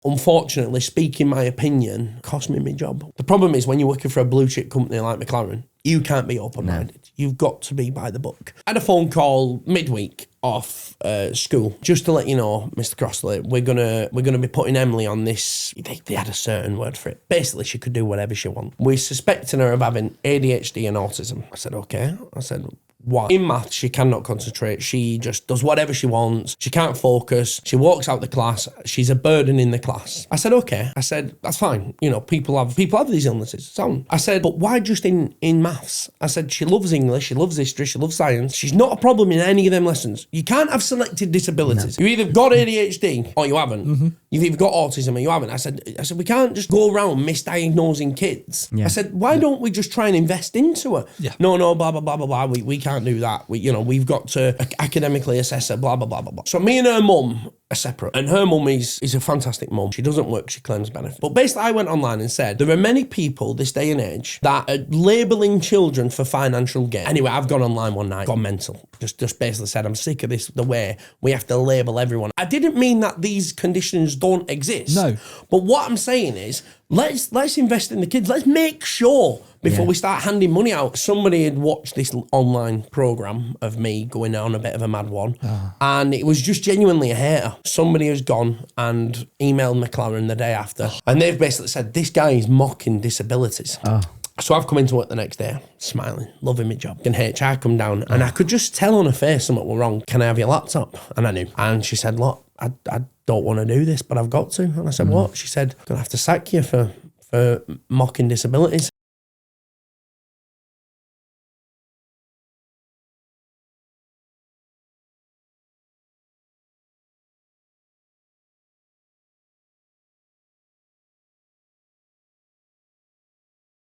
unfortunately, speaking my opinion, cost me my job. The problem is when you're working for a blue chip company like McLaren, you can't be open-minded. No. You've got to be by the book. I had a phone call midweek off school just to let you know, Mr. Crossley, we're gonna be putting Emily on this. They had a certain word for it. Basically, she could do whatever she wants. We're suspecting her of having ADHD and autism. I said, okay. I said, why? In maths, she cannot concentrate. She just does whatever she wants. She can't focus. She walks out the class. She's a burden in the class. I said, okay. I said, that's fine. You know, people have these illnesses. So I said, but why just in maths? I said, she loves English. She loves history. She loves science. She's not a problem in any of them lessons. You can't have selected disabilities. No. You either got ADHD or you haven't. Mm-hmm. You've either got autism or you haven't. I said, we can't just go around misdiagnosing kids. Yeah. I said, why don't we just try and invest into her? Yeah. No, blah, blah, blah, blah, blah. We can't do that. We've got to academically assess her, blah, blah, blah, blah, blah. So me and her mum are separate. And her mum is a fantastic mum. She doesn't work, she claims benefit. But basically I went online and said, there are many people this day and age that are labelling children for financial gain. Anyway, I've gone online one night, gone mental. Just basically said, I'm sick of this, the way we have to label everyone. I didn't mean that these conditions don't exist. No. But what I'm saying is, let's invest in the kids. Let's make sure before we start handing money out. Somebody had watched this online program of me going on a bit of a mad one, and it was just genuinely a hater. Somebody has gone and emailed McLaren the day after, and they've basically said, this guy is mocking disabilities. So I've come into work the next day, smiling, loving my job. And HR come down, and I could just tell on her face something was wrong. Can I have your laptop? And I knew. And she said, look, I don't want to do this, but I've got to. And I said, what? She said, I'm going to have to sack you for mocking disabilities.